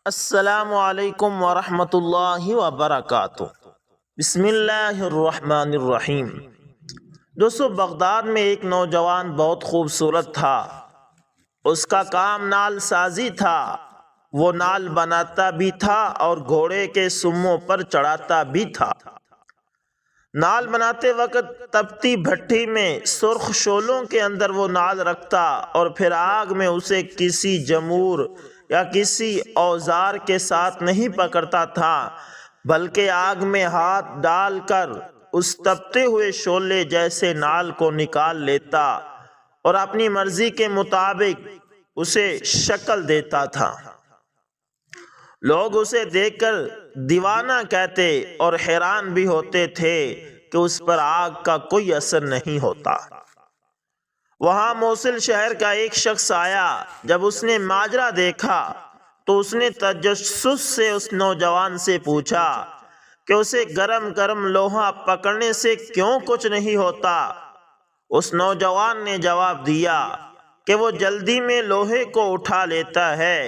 السلام علیکم ورحمۃ اللہ وبرکاتہ۔ بسم اللہ الرحمن الرحیم۔ دوستو، بغداد میں ایک نوجوان بہت خوبصورت تھا۔ اس کا کام نال سازی تھا۔ وہ نال بناتا بھی تھا اور گھوڑے کے سموں پر چڑھاتا بھی تھا۔ نال بناتے وقت تپتی بھٹی میں سرخ شعلوں کے اندر وہ نال رکھتا اور پھر آگ میں اسے کسی جمور یا کسی اوزار کے ساتھ نہیں پکڑتا تھا، بلکہ آگ میں ہاتھ ڈال کر اس تپتے ہوئے شعلے جیسے نال کو نکال لیتا اور اپنی مرضی کے مطابق اسے شکل دیتا تھا۔ لوگ اسے دیکھ کر دیوانہ کہتے اور حیران بھی ہوتے تھے کہ اس پر آگ کا کوئی اثر نہیں ہوتا۔ وہاں موصل شہر کا ایک شخص آیا۔ جب اس نے ماجرا دیکھا تو اس نے تجسس سے اس نوجوان سے پوچھا کہ اسے گرم گرم لوہا پکڑنے سے کیوں کچھ نہیں ہوتا۔ اس نوجوان نے جواب دیا کہ وہ جلدی میں لوہے کو اٹھا لیتا ہے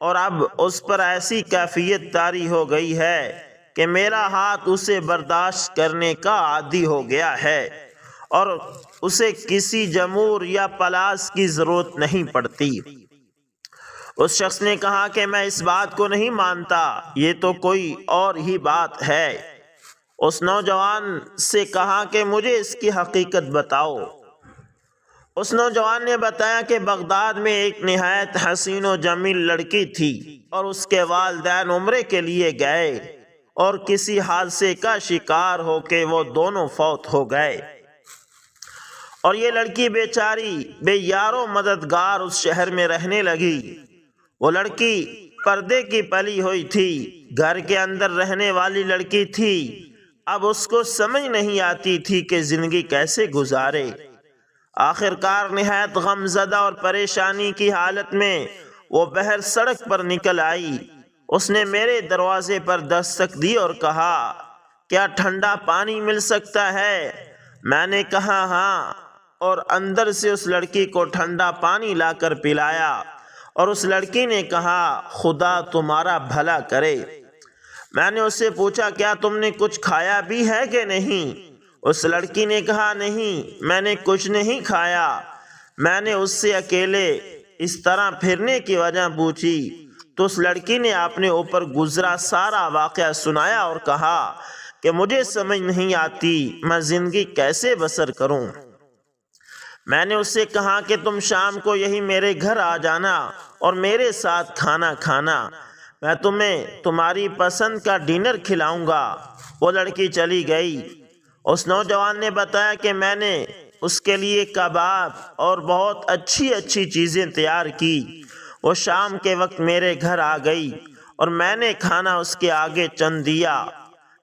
اور اب اس پر ایسی کیفیت طاری ہو گئی ہے کہ میرا ہاتھ اسے برداشت کرنے کا عادی ہو گیا ہے اور اسے کسی جمور یا پلاس کی ضرورت نہیں پڑتی۔ اس شخص نے کہا کہ میں اس بات کو نہیں مانتا، یہ تو کوئی اور ہی بات ہے۔ اس نوجوان سے کہا کہ مجھے اس کی حقیقت بتاؤ۔ اس نوجوان نے بتایا کہ بغداد میں ایک نہایت حسین و جمیل لڑکی تھی اور اس کے والدین عمرے کے لیے گئے اور کسی حادثے کا شکار ہو کے وہ دونوں فوت ہو گئے، اور یہ لڑکی بیچاری بے یار و مددگار اس شہر میں رہنے لگی۔ وہ لڑکی پردے کی پلی ہوئی تھی، گھر کے اندر رہنے والی لڑکی تھی۔ اب اس کو سمجھ نہیں آتی تھی کہ زندگی کیسے گزارے۔ آخر کار نہایت غم زدہ اور پریشانی کی حالت میں وہ بہر سڑک پر نکل آئی۔ اس نے میرے دروازے پر دستک دی اور کہا، کیا ٹھنڈا پانی مل سکتا ہے؟ میں نے کہا ہاں، اور اندر سے اس لڑکی کو ٹھنڈا پانی لا کر پلایا، اور اس لڑکی نے کہا، خدا تمہارا بھلا کرے۔ میں نے اس سے پوچھا، کیا تم نے کچھ کھایا بھی ہے کہ نہیں؟ اس لڑکی نے کہا، نہیں، میں نے کچھ نہیں کھایا۔ میں نے اس سے اکیلے اس طرح پھرنے کی وجہ پوچھی تو اس لڑکی نے اپنے اوپر گزرا سارا واقعہ سنایا اور کہا کہ مجھے سمجھ نہیں آتی میں زندگی کیسے بسر کروں۔ میں نے اس سے کہا کہ تم شام کو یہی میرے گھر آ جانا اور میرے ساتھ کھانا کھانا، میں تمہیں تمہاری پسند کا ڈنر کھلاؤں گا۔ وہ لڑکی چلی گئی۔ اس نوجوان نے بتایا کہ میں نے اس کے لیے کباب اور بہت اچھی اچھی چیزیں تیار کی۔ وہ شام کے وقت میرے گھر آ گئی اور میں نے کھانا اس کے آگے چن دیا۔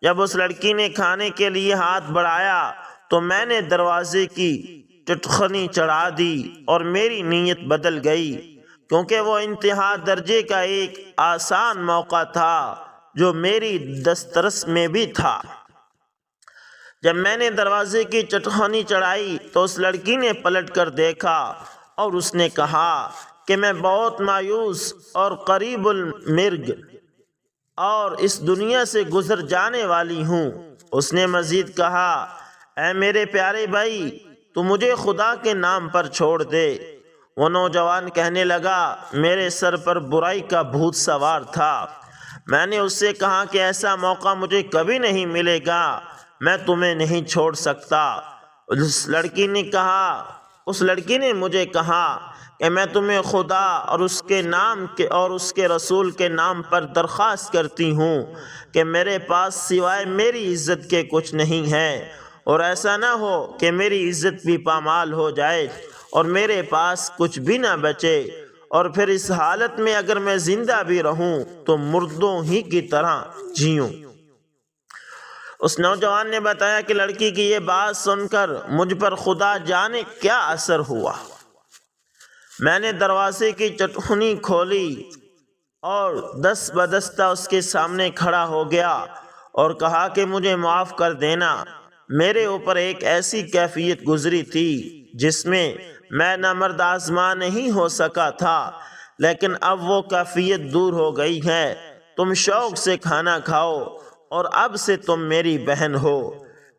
جب اس لڑکی نے کھانے کے لیے ہاتھ بڑھایا تو میں نے دروازے کی ٹٹخنی چڑھا دی اور میری نیت بدل گئی، کیونکہ وہ انتہا درجے کا ایک آسان موقع تھا جو میری دسترس میں بھی تھا۔ جب میں نے دروازے کی ٹٹخنی چڑھائی تو اس لڑکی نے پلٹ کر دیکھا اور اس نے کہا کہ میں بہت مایوس اور قریب المرگ اور اس دنیا سے گزر جانے والی ہوں۔ اس نے مزید کہا، اے میرے پیارے بھائی، تو مجھے خدا کے نام پر چھوڑ دے۔ وہ نوجوان کہنے لگا، میرے سر پر برائی کا بھوت سوار تھا۔ میں نے اس سے کہا کہ ایسا موقع مجھے کبھی نہیں ملے گا، میں تمہیں نہیں چھوڑ سکتا۔ اس لڑکی نے مجھے کہا کہ میں تمہیں خدا اور اس کے نام اور اس کے رسول کے نام پر درخواست کرتی ہوں کہ میرے پاس سوائے میری عزت کے کچھ نہیں ہے، اور ایسا نہ ہو کہ میری عزت بھی پامال ہو جائے اور میرے پاس کچھ بھی نہ بچے، اور پھر اس حالت میں اگر میں زندہ بھی رہوں تو مردوں ہی کی طرح جیوں۔ اس نوجوان نے بتایا کہ لڑکی کی یہ بات سن کر مجھ پر خدا جانے کیا اثر ہوا۔ میں نے دروازے کی ٹٹخنی کھولی اور دست بدستہ اس کے سامنے کھڑا ہو گیا اور کہا کہ مجھے معاف کر دینا، میرے اوپر ایک ایسی کیفیت گزری تھی جس میں نہ مرد آزما نہیں ہو سکا تھا، لیکن اب وہ کیفیت دور ہو گئی ہے۔ تم شوق سے کھانا کھاؤ اور اب سے تم میری بہن ہو۔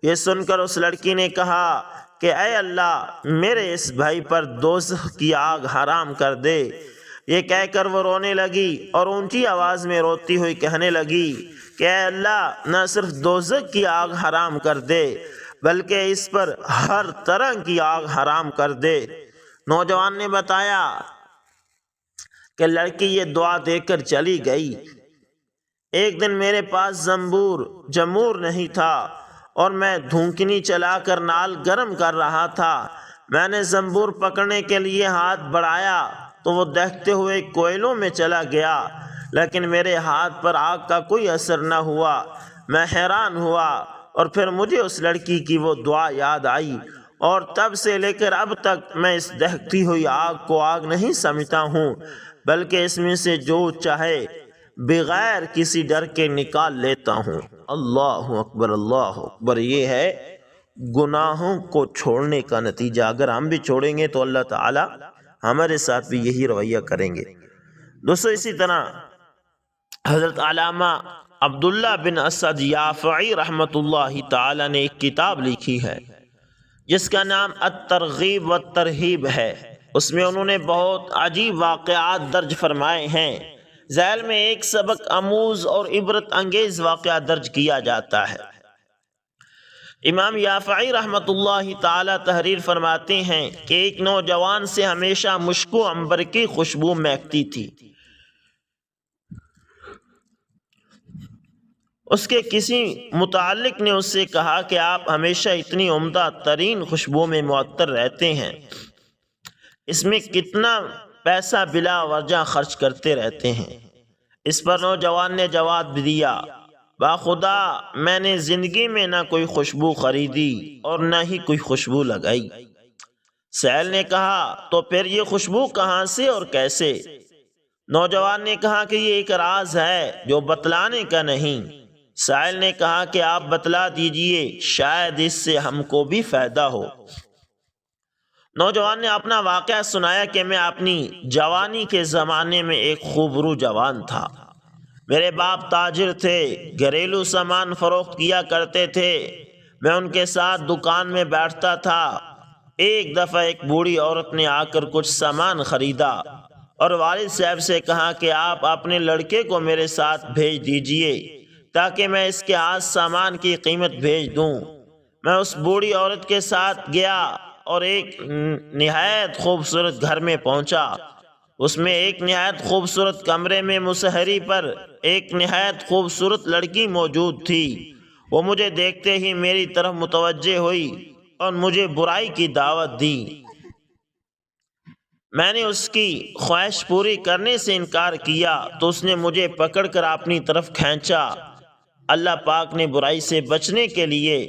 یہ سن کر اس لڑکی نے کہا کہ اے اللہ میرے اس بھائی پر دوزخ کی آگ حرام کر دے۔ یہ کہہ کر وہ رونے لگی اور اونچی آواز میں روتی ہوئی کہنے لگی کہ اے اللہ نہ صرف دوزخ کی آگ حرام کر دے بلکہ اس پر ہر طرح کی آگ حرام کر دے۔ نوجوان نے بتایا کہ لڑکی یہ دعا دے کر چلی گئی۔ ایک دن میرے پاس جمور نہیں تھا اور میں دھونکنی چلا کر نال گرم کر رہا تھا۔ میں نے زنبور پکڑنے کے لیے ہاتھ بڑھایا تو وہ دہتے ہوئے کوئلوں میں چلا گیا، لیکن میرے ہاتھ پر آگ کا کوئی اثر نہ ہوا۔ میں حیران ہوا اور پھر مجھے اس لڑکی کی وہ دعا یاد آئی، اور تب سے لے کر اب تک میں اس دہتی ہوئی آگ کو آگ نہیں سمجھتا ہوں، بلکہ اس میں سے جو چاہے بغیر کسی ڈر کے نکال لیتا ہوں۔ اللہ اکبر، اللہ اکبر۔ یہ ہے گناہوں کو چھوڑنے کا نتیجہ۔ اگر ہم بھی چھوڑیں گے تو اللہ تعالی ہمارے ساتھ بھی یہی رویہ کریں گے۔ دوستو اسی طرح حضرت علامہ عبداللہ بن اسد یافعی رحمۃ اللہ تعالی نے ایک کتاب لکھی ہے جس کا نام الترغیب والترہیب ہے۔ اس میں انہوں نے بہت عجیب واقعات درج فرمائے ہیں۔ ذیل میں ایک سبق آموز اور عبرت انگیز واقعہ درج کیا جاتا ہے۔ امام یافعی رحمۃ اللہ تعالی تحریر فرماتے ہیں کہ ایک نوجوان سے ہمیشہ مشک و عنبر کی خوشبو مہکتی تھی۔ اس کے کسی متعلق نے اس سے کہا کہ آپ ہمیشہ اتنی عمدہ ترین خوشبو میں معطر رہتے ہیں، اس میں کتنا پیسہ بلا وجہ خرچ کرتے رہتے ہیں؟ اس پر نوجوان نے جواب دیا، باخدا میں نے زندگی میں نہ کوئی خوشبو خریدی اور نہ ہی کوئی خوشبو لگائی۔ سائل نے کہا تو پھر یہ خوشبو کہاں سے اور کیسے؟ نوجوان نے کہا کہ یہ ایک راز ہے جو بتلانے کا نہیں۔ سائل نے کہا کہ آپ بتلا دیجئے، شاید اس سے ہم کو بھی فائدہ ہو۔ نوجوان نے اپنا واقعہ سنایا کہ میں اپنی جوانی کے زمانے میں ایک خوبرو جوان تھا۔ میرے باپ تاجر تھے، گھریلو سامان فروخت کیا کرتے تھے۔ میں ان کے ساتھ دکان میں بیٹھتا تھا۔ ایک دفعہ ایک بوڑھی عورت نے آ کر کچھ سامان خریدا اور والد صاحب سے کہا کہ آپ اپنے لڑکے کو میرے ساتھ بھیج دیجئے تاکہ میں اس کے ہاتھ سامان کی قیمت بھیج دوں۔ میں اس بوڑھی عورت کے ساتھ گیا اور ایک نہایت خوبصورت گھر میں پہنچا۔ اس میں ایک نہایت خوبصورت کمرے میں مسہری پر ایک نہایت خوبصورت لڑکی موجود تھی۔ وہ مجھے دیکھتے ہی میری طرف متوجہ ہوئی اور مجھے برائی کی دعوت دی۔ میں نے اس کی خواہش پوری کرنے سے انکار کیا تو اس نے مجھے پکڑ کر اپنی طرف کھینچا۔ اللہ پاک نے برائی سے بچنے کے لیے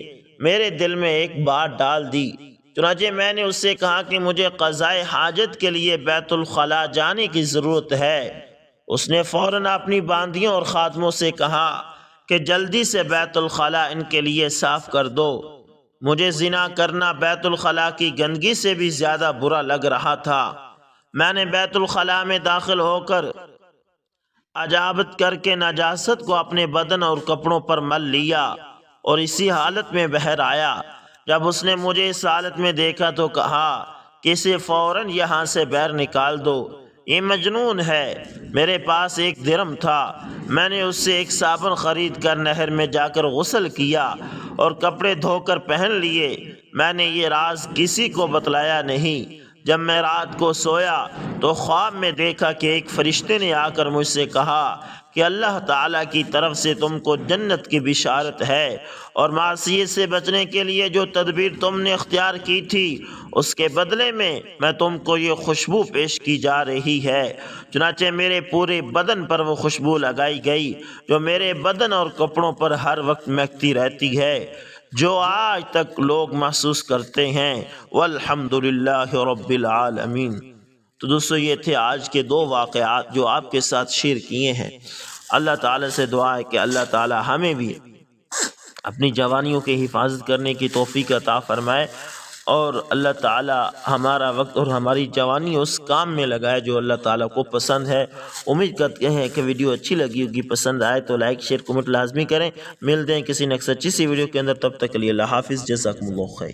میرے دل میں ایک بات ڈال دی۔ چنانچہ میں نے اس سے کہا کہ مجھے قضائے حاجت کے لیے بیت الخلاء جانے کی ضرورت ہے۔ اس نے فوراً اپنی باندیوں اور خادموں سے کہا کہ جلدی سے بیت الخلاء ان کے لیے صاف کر دو۔ مجھے زنا کرنا بیت الخلاء کی گندگی سے بھی زیادہ برا لگ رہا تھا۔ میں نے بیت الخلاء میں داخل ہو کر اجابت کر کے نجاست کو اپنے بدن اور کپڑوں پر مل لیا اور اسی حالت میں باہر آیا۔ جب اس نے مجھے اس حالت میں دیکھا تو کہا کہ اسے فوراً یہاں سے باہر نکال دو، یہ مجنون ہے۔ میرے پاس ایک درہم تھا۔ میں نے اس سے ایک صابن خرید کر نہر میں جا کر غسل کیا اور کپڑے دھو کر پہن لیے۔ میں نے یہ راز کسی کو بتلایا نہیں۔ جب میں رات کو سویا تو خواب میں دیکھا کہ ایک فرشتے نے آ کر مجھ سے کہا کہ اللہ تعالیٰ کی طرف سے تم کو جنت کی بشارت ہے اور معصیت سے بچنے کے لیے جو تدبیر تم نے اختیار کی تھی اس کے بدلے میں تم کو یہ خوشبو پیش کی جا رہی ہے۔ چنانچہ میرے پورے بدن پر وہ خوشبو لگائی گئی جو میرے بدن اور کپڑوں پر ہر وقت مہکتی رہتی ہے، جو آج تک لوگ محسوس کرتے ہیں۔ والحمدللہ رب العالمین۔ تو دوستو یہ تھے آج کے دو واقعات جو آپ کے ساتھ شیئر کیے ہیں۔ اللہ تعالیٰ سے دعا ہے کہ اللہ تعالیٰ ہمیں بھی اپنی جوانیوں کی حفاظت کرنے کی توفیق عطا فرمائے اور اللہ تعالی ہمارا وقت اور ہماری جوانی اس کام میں لگائے جو اللہ تعالیٰ کو پسند ہے۔ امید کرتے ہیں کہ ویڈیو اچھی لگی ہوگی، پسند آئے تو لائک شیئر کمنٹ لازمی کریں۔ ملتے ہیں کسی نیکسٹ اچھی سی ویڈیو کے اندر، تب تک کے لیے اللہ حافظ، جزاکم اللہ خیر۔